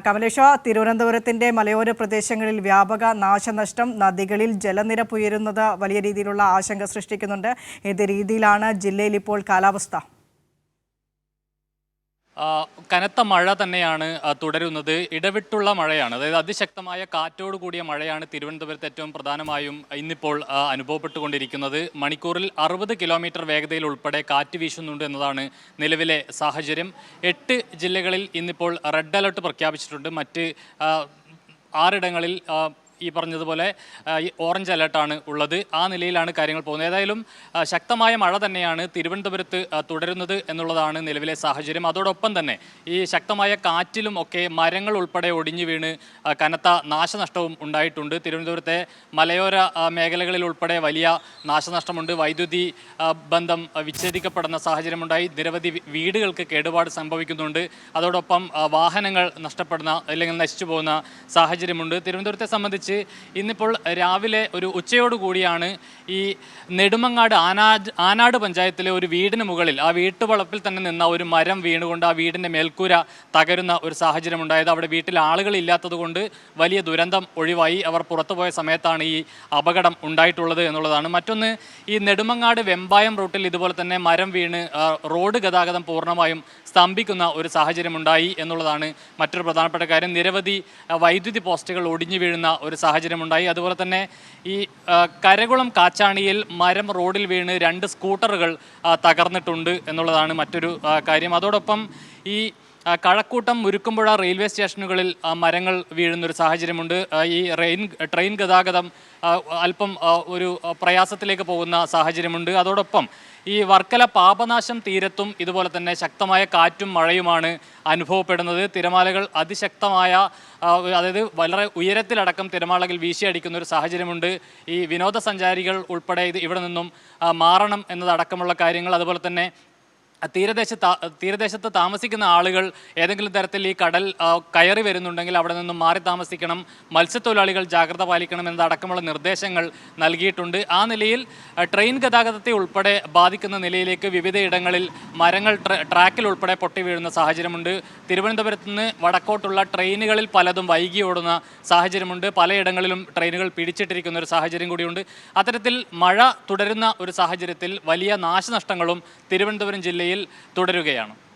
കമലേഷ, തിരുവനന്തപുരത്തിന്റെ മലയോര പ്രദേശങ്ങളിൽ വ്യാപക നാശനഷ്ടം, നദികളിൽ ജലനിരപ്പ് ഉയരുന്നത് വലിയ രീതിയിലുള്ള ആശങ്ക സൃഷ്ടിക്കുന്നുണ്ട്. ഏത് രീതിയിലാണ് ജില്ലയിൽ ഇപ്പോൾ കാലാവസ്ഥ? കനത്ത മഴ തന്നെയാണ് തുടരുന്നത്. ഇടവിട്ടുള്ള മഴയാണ്, അതായത് അതിശക്തമായ കാറ്റോട് കൂടിയ മഴയാണ് തിരുവനന്തപുരത്ത് ഏറ്റവും പ്രധാനമായും ഇന്നിപ്പോൾ അനുഭവപ്പെട്ടുകൊണ്ടിരിക്കുന്നത്. മണിക്കൂറിൽ 60 കിലോമീറ്റർ വേഗതയിൽ ഉൾപ്പെടെ കാറ്റ് വീശുന്നുണ്ട് എന്നതാണ് നിലവിലെ സാഹചര്യം. 8 ജില്ലകളിൽ ഇന്നിപ്പോൾ റെഡ് അലർട്ട് പ്രഖ്യാപിച്ചിട്ടുണ്ട്. മറ്റ് 6 ഇടങ്ങളിൽ ഈ പറഞ്ഞതുപോലെ ഓറഞ്ച് അലർട്ടാണ് ഉള്ളത്. ആ നിലയിലാണ് കാര്യങ്ങൾ പോകുന്നത്. ഏതായാലും ശക്തമായ മഴ തന്നെയാണ് തിരുവനന്തപുരത്ത് തുടരുന്നത് എന്നുള്ളതാണ് നിലവിലെ സാഹചര്യം. അതോടൊപ്പം തന്നെ ഈ ശക്തമായ കാറ്റിലും ഒക്കെ മരങ്ങൾ ഉൾപ്പെടെ ഒടിഞ്ഞു വീണ് കനത്ത നാശനഷ്ടവും ഉണ്ടായിട്ടുണ്ട്. തിരുവനന്തപുരത്തെ മലയോര മേഖലകളിൽ ഉൾപ്പെടെ വലിയ നാശനഷ്ടമുണ്ട്. വൈദ്യുതി ബന്ധം വിച്ഛേദിക്കപ്പെടുന്ന സാഹചര്യമുണ്ടായി. നിരവധി വീടുകൾക്ക് കേടുപാട് സംഭവിക്കുന്നുണ്ട്. അതോടൊപ്പം വാഹനങ്ങൾ നഷ്ടപ്പെടുന്ന അല്ലെങ്കിൽ നശിച്ചു പോകുന്ന സാഹചര്യമുണ്ട്. തിരുവനന്തപുരത്തെ സംബന്ധിച്ച് ഇന്നിപ്പോൾ രാവിലെ ഒരു ഉച്ചയോടുകൂടിയാണ് ഈ നെടുമങ്ങാട് ആനാട് പഞ്ചായത്തിലെ ഒരു വീടിന് മുകളിൽ ആ വീട്ടുവളപ്പിൽ തന്നെ നിന്ന ഒരു മരം വീണുകൊണ്ട് ആ വീടിൻ്റെ മേൽക്കൂര തകരുന്ന ഒരു സാഹചര്യം ഉണ്ടായത്. അവിടെ വീട്ടിൽ ആളുകളില്ലാത്തത് കൊണ്ട് വലിയ ദുരന്തം ഒഴിവായി. അവർ പുറത്തുപോയ സമയത്താണ് ഈ അപകടം ഉണ്ടായിട്ടുള്ളത് എന്നുള്ളതാണ്. മറ്റൊന്ന്, ഈ നെടുമങ്ങാട് വെമ്പായം റൂട്ടിൽ ഇതുപോലെ തന്നെ മരം വീണ് റോഡ് ഗതാഗതം പൂർണ്ണമായും സ്തംഭിക്കുന്ന ഒരു സാഹചര്യമുണ്ടായി എന്നുള്ളതാണ് മറ്റൊരു പ്രധാനപ്പെട്ട കാര്യം. നിരവധി വൈദ്യുതി പോസ്റ്റുകൾ ഒടിഞ്ഞു വീഴുന്ന ഒരു സാഹചര്യമുണ്ടായി. അതുപോലെ തന്നെ ഈ കരകുളം കാച്ചാണിയിൽ മരം റോഡിൽ വീണ് 2 സ്കൂട്ടറുകൾ തകർന്നിട്ടുണ്ട് എന്നുള്ളതാണ് മറ്റൊരു കാര്യം. അതോടൊപ്പം ഈ കഴക്കൂട്ടം, മുരുക്കുമ്പുഴ റെയിൽവേ സ്റ്റേഷനുകളിൽ മരങ്ങൾ വീഴുന്നൊരു സാഹചര്യമുണ്ട്. ഈ ട്രെയിൻ ഗതാഗതം അല്പം ഒരു പ്രയാസത്തിലേക്ക് പോകുന്ന സാഹചര്യമുണ്ട്. അതോടൊപ്പം ഈ വർക്കല പാപനാശം തീരത്തും ഇതുപോലെ തന്നെ ശക്തമായ കാറ്റും മഴയുമാണ് അനുഭവപ്പെടുന്നത്. തിരമാലകൾ അതിശക്തമായ, അതായത് വളരെ ഉയരത്തിലടക്കം തിരമാലകൾ വീശിയടിക്കുന്ന ഒരു സാഹചര്യമുണ്ട്. ഈ വിനോദസഞ്ചാരികൾ ഉൾപ്പെടെ ഇവിടെ നിന്നും മാറണം എന്നതടക്കമുള്ള കാര്യങ്ങൾ, അതുപോലെ തന്നെ തീരദേശത്ത് താമസിക്കുന്ന ആളുകൾ ഏതെങ്കിലും തരത്തിൽ ഈ കടൽ കയറി വരുന്നുണ്ടെങ്കിൽ അവിടെ നിന്നും മാറി താമസിക്കണം, മത്സ്യത്തൊഴിലാളികൾ ജാഗ്രത പാലിക്കണം എന്നതടക്കമുള്ള നിർദ്ദേശങ്ങൾ നൽകിയിട്ടുണ്ട്. ആ നിലയിൽ ട്രെയിൻ ഗതാഗതത്തെ ഉൾപ്പെടെ ബാധിക്കുന്ന നിലയിലേക്ക് വിവിധയിടങ്ങളിൽ മരങ്ങൾ ട്രാക്കിൽ ഉൾപ്പെടെ പൊട്ടി വീഴുന്ന സാഹചര്യമുണ്ട്. തിരുവനന്തപുരത്ത് നിന്ന് വടക്കോട്ടുള്ള ട്രെയിനുകളിൽ പലതും വൈകി ഓടുന്ന സാഹചര്യമുണ്ട്. പലയിടങ്ങളിലും ട്രെയിനുകൾ പിടിച്ചിട്ടിരിക്കുന്ന ഒരു സാഹചര്യം കൂടിയുണ്ട്. അത്തരത്തിൽ മഴ തുടരുന്ന ഒരു സാഹചര്യത്തിൽ വലിയ നാശനഷ്ടങ്ങളും തിരുവനന്തപുരം ജില്ലയിൽ തുടരുകയാണ്.